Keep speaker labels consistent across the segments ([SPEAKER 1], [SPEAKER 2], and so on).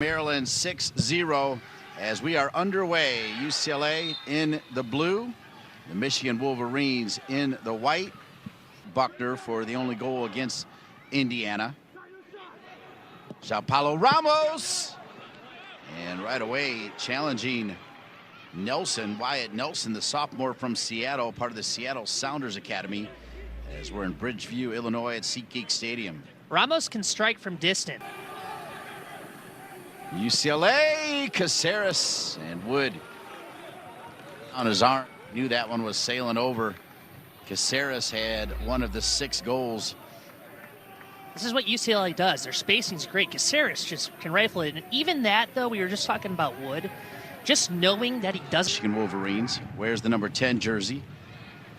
[SPEAKER 1] Maryland 6-0 as we are underway. UCLA in the blue, the Michigan Wolverines in the white. Buckner for the only goal against Indiana. Sao Paulo Ramos, and right away challenging Nelson, Wyatt Nelson, the sophomore from Seattle, part of the Seattle Sounders Academy, as we're in Bridgeview, Illinois at SeatGeek Stadium.
[SPEAKER 2] Ramos can strike from distance.
[SPEAKER 1] UCLA, Caceres, and Wood on his arm. Knew that one was sailing over. Caceres had one of the 6 goals.
[SPEAKER 2] This is what UCLA does. Their spacing's great. Caceres just can rifle it. And even that, though, we were just talking about Wood. Just knowing that he does.
[SPEAKER 1] Michigan Wolverines wears the number 10 jersey.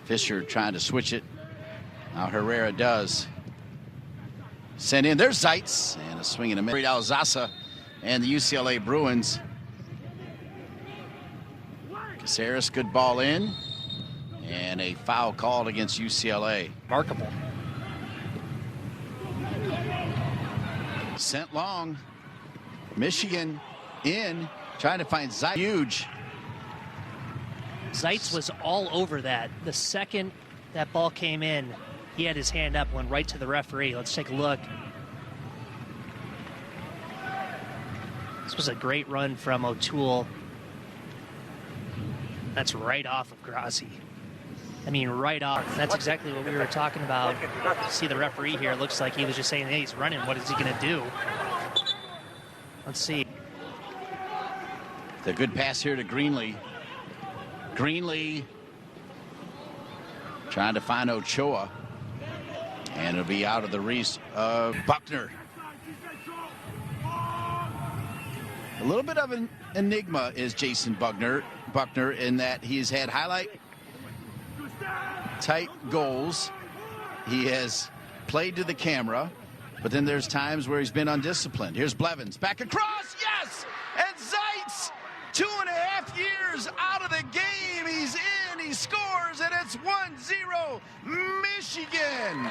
[SPEAKER 1] Fisher trying to switch it. Now Herrera does. Send in. There's Zeitz. And a swing and a miss. Alzasa and the UCLA Bruins. Caceres, good ball in. And a foul called against UCLA.
[SPEAKER 2] Remarkable.
[SPEAKER 1] Sent long. Michigan in, trying to find Zeitz. Huge.
[SPEAKER 2] Zeitz was all over that. The second that ball came in, he had his hand up, went right to the referee. Let's take a look. This was a great run from O'Toole. That's right off of Grassi. I mean, right off. That's exactly what we were talking about. See the referee here. Looks like he was just saying, hey, he's running. What is he going to do? Let's see.
[SPEAKER 1] The good pass here to Greenlee. Greenlee trying to find Ochoa. And it'll be out of the reach of Buckner. A little bit of an enigma is Jason Buckner in that he's had highlight type goals. He has played to the camera, but then there's times where he's been undisciplined. Here's Blevins back across, yes! And Zeitz, 2.5 years out of the game. He's in, he scores, and it's 1-0 Michigan.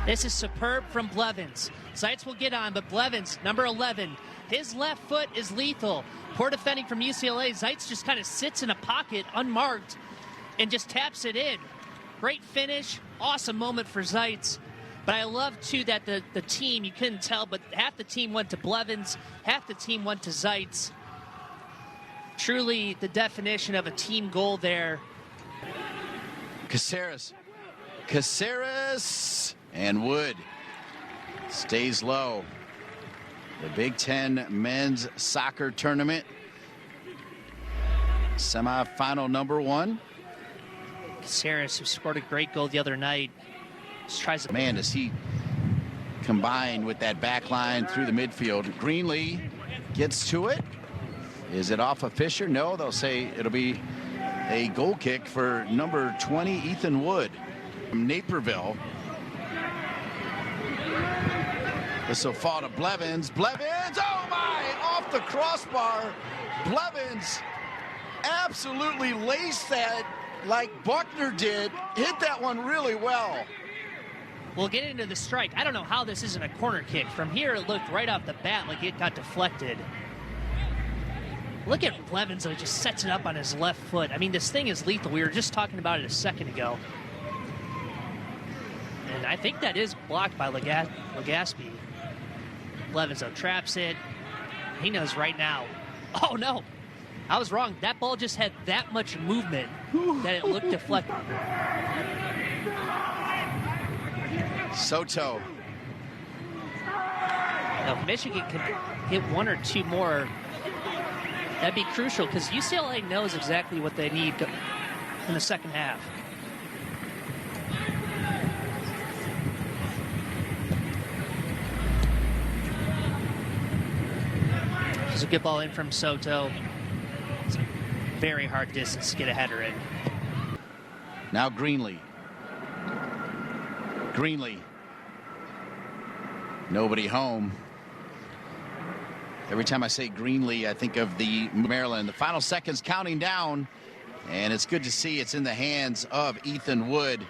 [SPEAKER 2] This is superb from Blevins. Zeitz will get on, but Blevins, number 11, his left foot is lethal. Poor defending from UCLA. Zeitz just kind of sits in a pocket, unmarked, and just taps it in. Great finish, awesome moment for Zeitz. But I love, too, that the team, you couldn't tell, but half the team went to Blevins, half the team went to Zeitz. Truly the definition of a team goal there.
[SPEAKER 1] Caceres. And Wood stays low. The Big Ten men's soccer tournament. Semifinal number 1.
[SPEAKER 2] Caceres, who scored a great goal the other night, just tries to...
[SPEAKER 1] Man, does he combine with that back line through the midfield. Greenlee gets to it. Is it off of Fisher? No, they'll say it'll be a goal kick for number 20, Ethan Wood. From Naperville. This will fall to Blevins. Blevins, oh my, off the crossbar. Blevins absolutely laced that like Buckner did. Hit that one really well.
[SPEAKER 2] We'll get into the strike. I don't know how this isn't a corner kick. From here, it looked right off the bat like it got deflected. Look at Blevins, though, he just sets it up on his left foot. I mean, this thing is lethal. We were just talking about it a second ago. And I think that is blocked by Legaspi. Blevins, though, traps it. He knows right now. Oh, no. I was wrong. That ball just had that much movement that it looked deflected.
[SPEAKER 1] Soto.
[SPEAKER 2] Now, if Michigan can hit 1 or 2 more, that'd be crucial because UCLA knows exactly what they need in the second half. It's a good ball in from Soto. It's a very hard distance to get a header in.
[SPEAKER 1] Now Greenlee. Nobody home. Every time I say Greenlee, I think of the Maryland. The final seconds counting down. And it's good to see it's in the hands of Ethan Wood.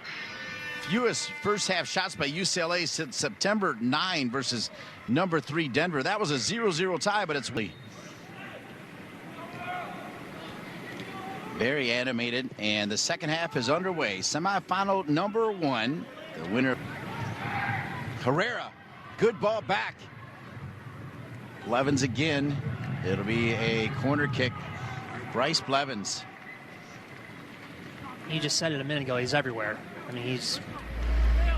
[SPEAKER 1] Fewest first half shots by UCLA since September 9 versus number 3 Denver. That was a 0-0 tie, but it's very animated, and the second half is underway. Semifinal number 1. The winner, Herrera. Good ball back. Blevins again. It'll be a corner kick. Bryce Blevins.
[SPEAKER 2] You just said it a minute ago. He's everywhere. I mean, he's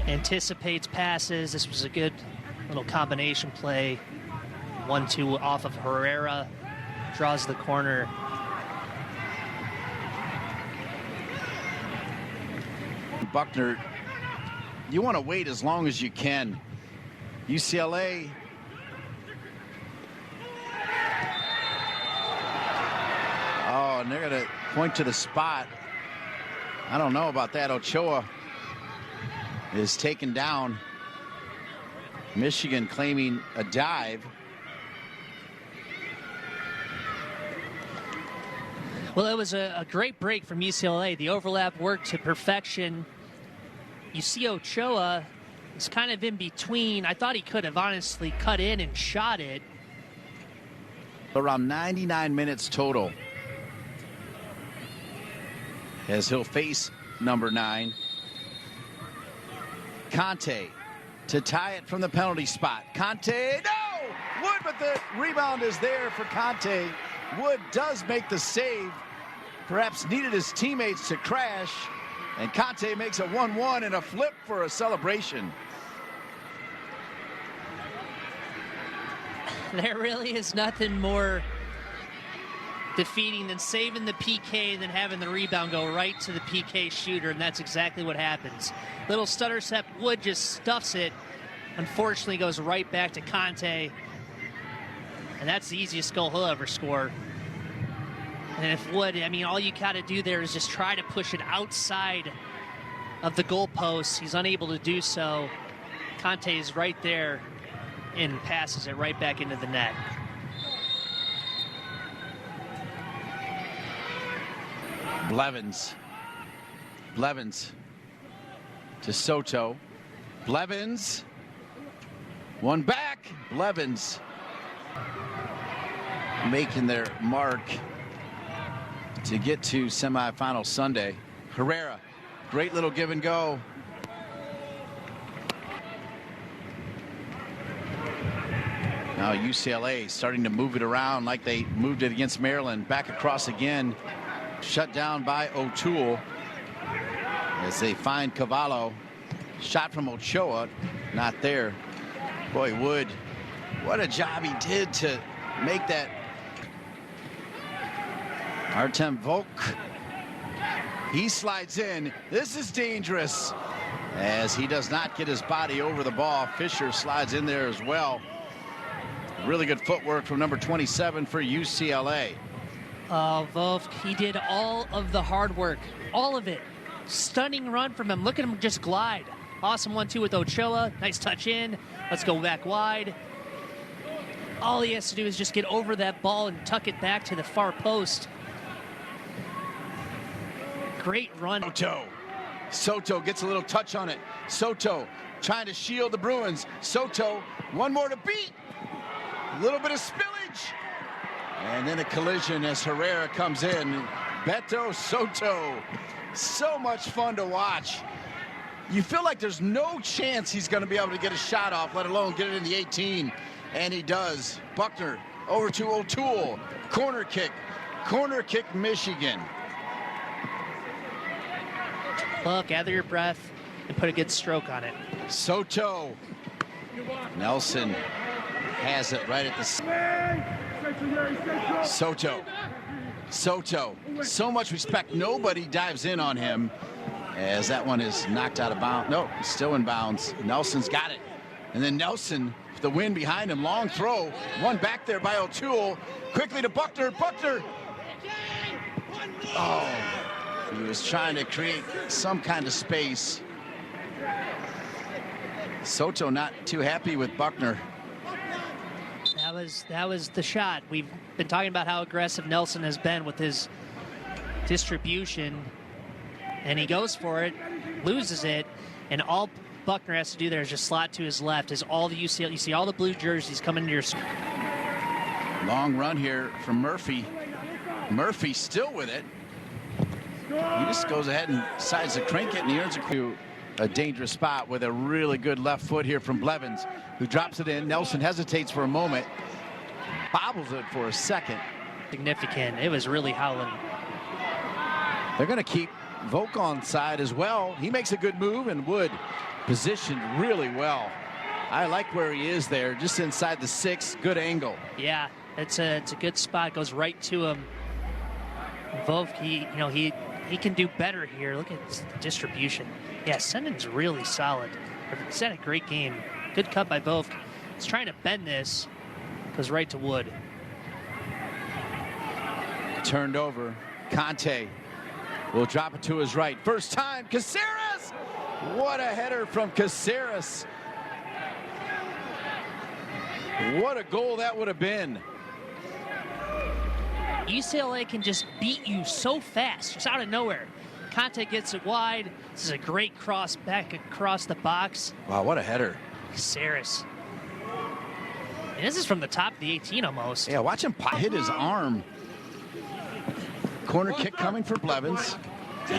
[SPEAKER 2] anticipates passes. This was a good little combination play. 1-2 off of Herrera. Draws the corner.
[SPEAKER 1] Buckner, you want to wait as long as you can. UCLA. Oh, and they're going to point to the spot. I don't know about that. Ochoa is taken down. Michigan claiming a dive.
[SPEAKER 2] Well, it was a great break from UCLA. The overlap worked to perfection. You see Ochoa is kind of in between. I thought he could have honestly cut in and shot it.
[SPEAKER 1] Around 99 minutes total, as he'll face number 9. Conte to tie it from the penalty spot. Conte, no! Wood, but the rebound is there for Conte. Wood does make the save. Perhaps needed his teammates to crash. And Conte makes a 1-1 and a flip for a celebration.
[SPEAKER 2] There really is nothing more defeating than saving the PK and then having the rebound go right to the PK shooter, and that's exactly what happens. Little stutter step, Wood just stuffs it. Unfortunately, goes right back to Conte, and that's the easiest goal he'll ever score. And if Wood, I mean, all you got to do there is just try to push it outside of the goalpost. He's unable to do so. Conte is right there and passes it right back into the net.
[SPEAKER 1] Blevins to Soto. Blevins. One back. Blevins making their mark to get to semifinal Sunday. Herrera, great little give and go. Now UCLA starting to move it around like they moved it against Maryland. Back across again. Shut down by O'Toole as they find Cavallo. Shot from Ochoa, not there. Boy, Wood, what a job he did to make that. Artem Volk, he slides in. This is dangerous as he does not get his body over the ball. Fisher slides in there as well. Really good footwork from number 27 for UCLA.
[SPEAKER 2] Volk, he did all of the hard work, all of it. Stunning run from him. Look at him just glide. Awesome 1-2 with Ochoa. Nice touch in. Let's go back wide. All he has to do is just get over that ball and tuck it back to the far post. Great run.
[SPEAKER 1] Soto gets a little touch on it. Soto trying to shield the Bruins. Soto, one more to beat. A little bit of spillage. And then a collision as Herrera comes in. Beto Soto. So much fun to watch. You feel like there's no chance he's going to be able to get a shot off, let alone get it in the 18. And he does. Buckner over to O'Toole. Corner kick. Corner kick, Michigan.
[SPEAKER 2] Well, gather your breath and put a good stroke on it.
[SPEAKER 1] Soto. Nelson has it right at the... Soto. So much respect. Nobody dives in on him as that one is knocked out of bounds. No, still in bounds. Nelson's got it. And then Nelson, the wind behind him, long throw. One back there by O'Toole. Quickly to Buckner. Buckner. Oh, he was trying to create some kind of space. Soto not too happy with Buckner.
[SPEAKER 2] That was the shot. We've been talking about how aggressive Nelson has been with his distribution, and he goes for it, loses it, and all Buckner has to do there is just slot to his left. Is all the UCLA, you see all the blue jerseys coming to your screen.
[SPEAKER 1] Long run here from Murphy. Murphy still with it. He just goes ahead and decides to crank it, and he earns a dangerous spot with a really good left foot here from Blevins, who drops it in. Nelson hesitates for a moment, bobbles it for a second.
[SPEAKER 2] Significant. It was really howling.
[SPEAKER 1] They're going to keep Volk on side as well. He makes a good move, and Wood positioned really well. I like where he is there, just inside the 6. Good angle.
[SPEAKER 2] Yeah, it's a good spot. Goes right to him. Volk, he can do better here. Look at the distribution. Yeah, Sendon's really solid. He's had a great game. Good cut by Volk. He's trying to bend this. Goes right to Wood.
[SPEAKER 1] Turned over. Conte will drop it to his right. First time, Caceres! What a header from Caceres. What a goal that would have been.
[SPEAKER 2] UCLA can just beat you so fast, just out of nowhere. Conte gets it wide. This is a great cross back across the box.
[SPEAKER 1] Wow, what a header.
[SPEAKER 2] Caceres. And this is from the top of the 18 almost.
[SPEAKER 1] Yeah, watch him hit his arm. Corner kick coming for Blevins.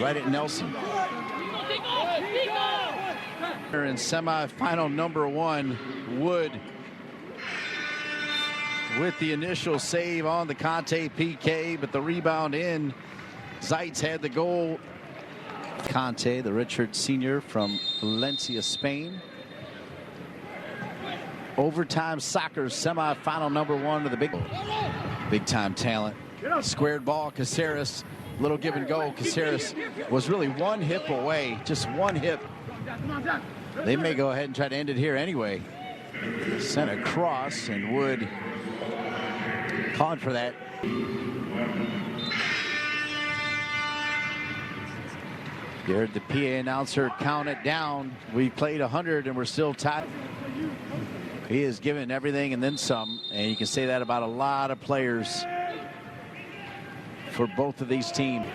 [SPEAKER 1] Right at Nelson. In semifinal number 1, Wood with the initial save on the Conte PK, but the rebound in. Zeitz had the goal. Conte, the Richard Sr. from Valencia, Spain. Overtime soccer semifinal number 1 of the big time talent. Squared ball, Caceres, little give and go. Caceres was really one hip away, just one hip. They may go ahead and try to end it here anyway. Sent across, and Wood calling for that. You heard the PA announcer count it down. We played 100 and we're still tied. He is giving everything and then some, and you can say that about a lot of players for both of these teams.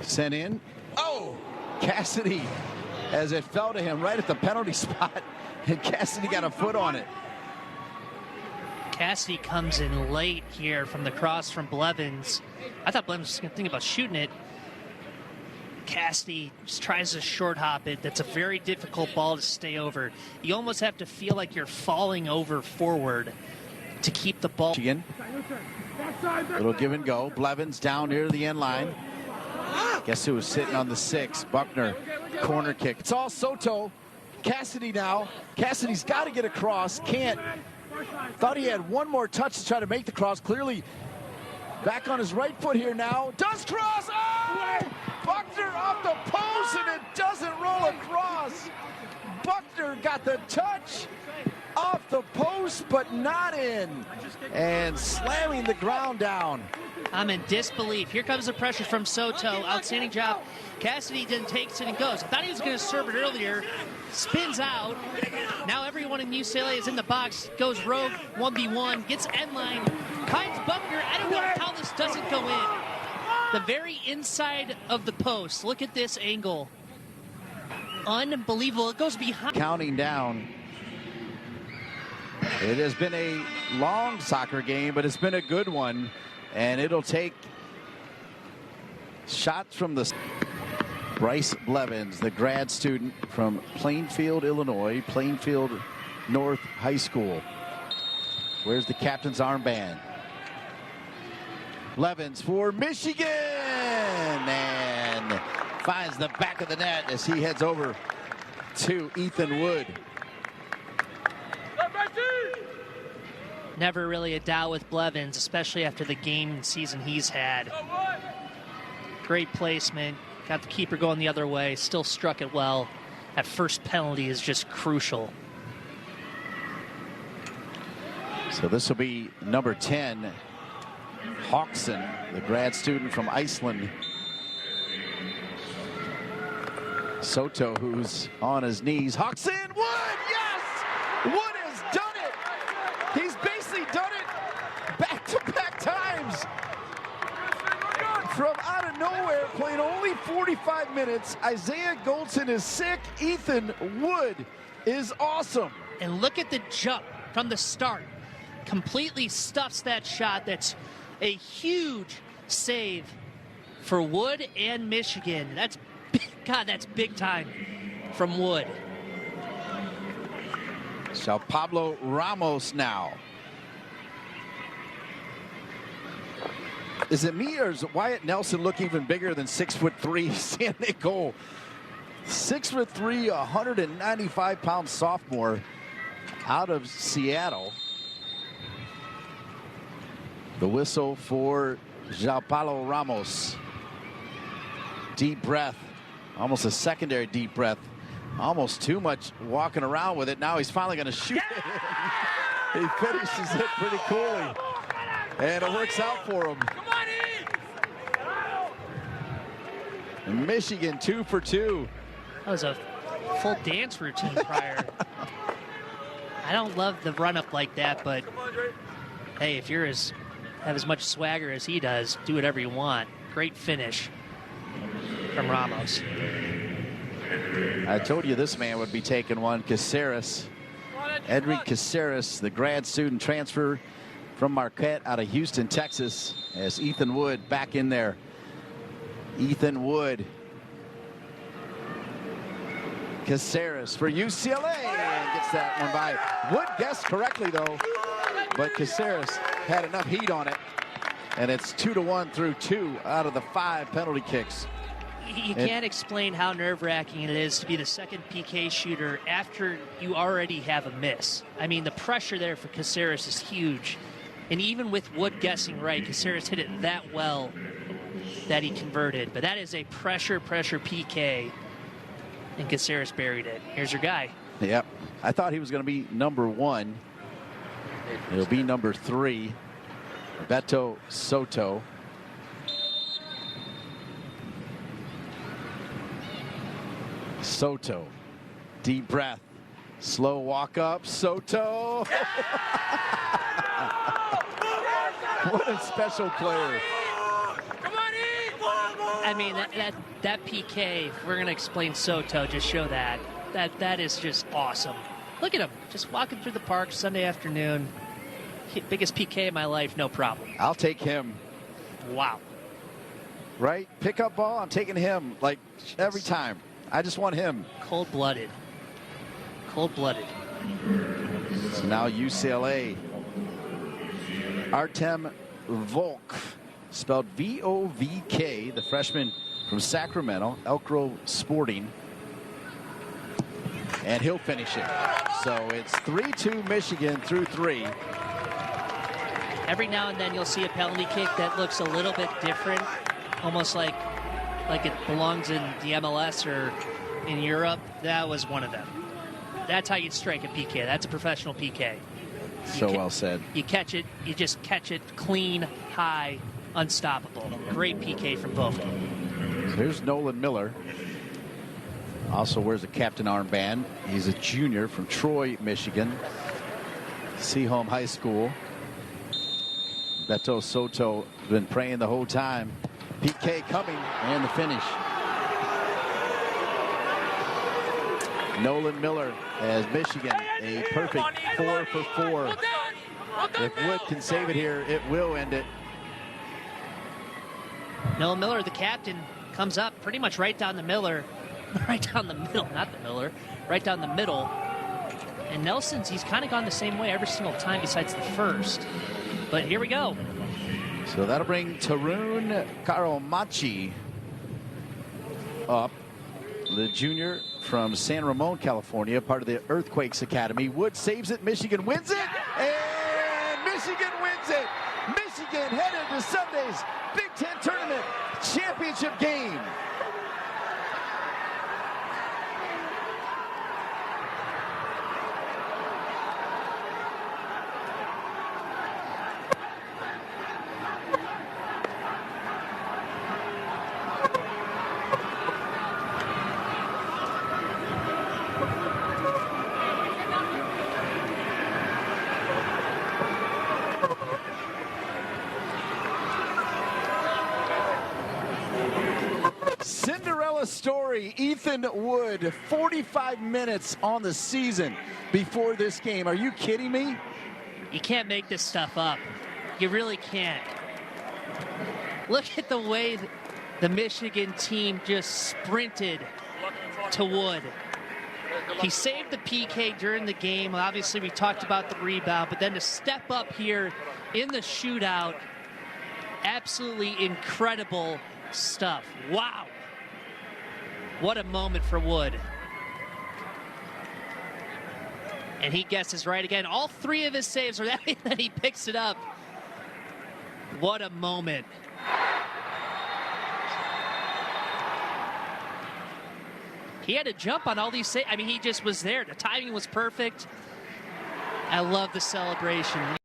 [SPEAKER 1] Sent in. Oh, Cassidy, as it fell to him right at the penalty spot, and Cassidy got a foot on it.
[SPEAKER 2] Cassidy comes in late here from the cross from Blevins. I thought Blevins was going to think about shooting it. Cassidy just tries to short hop it. That's a very difficult ball to stay over. You almost have to feel like you're falling over forward to keep the ball.
[SPEAKER 1] Again. Little give and go. Blevins down near the end line. Guess who was sitting on the 6? Buckner. Corner kick. It's all Soto. Cassidy now. Cassidy's got to get across. Can't. Thought he had one more touch to try to make the cross. Clearly back on his right foot here now. Does cross. Oh! Buckner off the post, and it doesn't roll across. Buckner got the touch off the post, but not in. And slamming the ground down.
[SPEAKER 2] I'm in disbelief. Here comes the pressure from Soto. Outstanding job. Cassidy then takes it and goes. I thought he was going to serve it earlier. Spins out. Now everyone in UCLA is in the box. Goes rogue, 1v1. Gets end line. Finds Buckner. I don't know how this doesn't go in. The very inside of the post. Look at this angle. Unbelievable. It goes behind.
[SPEAKER 1] Counting down. It has been a long soccer game, but it's been a good one. And it'll take shots from the Bryce Blevins, the grad student from Plainfield, Illinois, Plainfield North High School. Where's the captain's armband? Blevins for Michigan, and finds the back of the net as he heads over to Ethan Wood.
[SPEAKER 2] Never really a doubt with Blevins, especially after the game and season he's had. Great placement. Got the keeper going the other way. Still struck it well. That first penalty is just crucial.
[SPEAKER 1] So this will be number 10. Hawkson, the grad student from Iceland. Soto, who's on his knees. Hawkson, Wood, yes! Wood has done it! He's basically done it back-to-back times.
[SPEAKER 3] only 45 minutes. Isaiah Goldson is sick. Ethan Wood is awesome.
[SPEAKER 2] And look at the jump from the start. Completely stuffs that shot. That's a huge save for Wood and Michigan. That's big time from Wood.
[SPEAKER 1] So Pablo Ramos now. Is it me or does Wyatt Nelson look even bigger than 6'3" standing goal? 6'3", 195-pound sophomore out of Seattle. The whistle for João Paulo Ramos. Deep breath, almost a secondary deep breath. Almost too much walking around with it. Now he's finally going to shoot it. He finishes it pretty coolly. And it works out for him. And Michigan 2 for 2.
[SPEAKER 2] That was a full dance routine prior. I don't love the run-up like that, but hey, if you're have as much swagger as he does, do whatever you want. Great finish from Ramos.
[SPEAKER 1] I told you this man would be taking one. Caceres, Edric Caceres, the grad student transfer from Marquette out of Houston, Texas, as Ethan Wood back in there. Ethan Wood. Caceres for UCLA and gets that one by. Wood guessed correctly though, but Caceres had enough heat on it, and it's 2-1 through 2 out of the 5 penalty kicks.
[SPEAKER 2] You can't explain how nerve-wracking it is to be the second PK shooter after you already have a miss. I mean, the pressure there for Caceres is huge. And even with Wood guessing right, Caceres hit it that well that he converted. But that is a pressure PK, and Caceres buried it. Here's your guy.
[SPEAKER 1] Yep. I thought he was going to be number 1. It'll be number 3. Beto Soto. Soto, deep breath, slow walk up. Soto. What a special player.
[SPEAKER 2] I mean, that PK, if we're going to explain Soto, just show that is just awesome. Look at him, just walking through the park Sunday afternoon. Biggest PK of my life, no problem.
[SPEAKER 1] I'll take him.
[SPEAKER 2] Wow.
[SPEAKER 1] Right? Pickup ball, I'm taking him like every time. I just want him.
[SPEAKER 2] Cold-blooded. Cold-blooded.
[SPEAKER 1] So now UCLA. Artem Volk, spelled V-O-V-K, the freshman from Sacramento, Elk Grove Sporting. And he'll finish it. So it's 3-2 Michigan through 3.
[SPEAKER 2] Every now and then you'll see a penalty kick that looks a little bit different, almost like it belongs in the MLS or in Europe. That was one of them. That's how you'd strike a PK. That's a professional PK.
[SPEAKER 1] Well said.
[SPEAKER 2] You catch it, you just catch it clean, high, unstoppable. Great PK from both.
[SPEAKER 1] So here's Nolan Miller. Also wears a captain armband. He's a junior from Troy, Michigan. Seaholm High School. Beto Soto has been praying the whole time. PK coming, and the finish. Nolan Miller has Michigan a perfect 4 for 4. If Wood can save it here, it will end it.
[SPEAKER 2] Nolan Miller, the captain, comes up pretty much right down the middle. Right down the middle, not the Miller. Right down the middle. And Nelson's, he's kind of gone the same way every single time besides the first. But here we go.
[SPEAKER 1] So that'll bring Tarun Karomachi up. The junior from San Ramon, California, part of the Earthquakes Academy. Wood saves it. Michigan wins it. And Michigan wins it. Michigan headed to Sunday's Big Ten Tournament Championship game.
[SPEAKER 3] Cinderella story, Ethan Wood, 45 minutes on the season before this game. Are you kidding me?
[SPEAKER 2] You can't make this stuff up. You really can't. Look at the way the Michigan team just sprinted to Wood. He saved the PK during the game. Obviously, we talked about the rebound, but then to step up here in the shootout, absolutely incredible stuff. Wow. What a moment for Wood. And he guesses right again. All three of his saves are that, then he picks it up. What a moment. He had to jump on all these saves. I mean, he just was there. The timing was perfect. I love the celebration.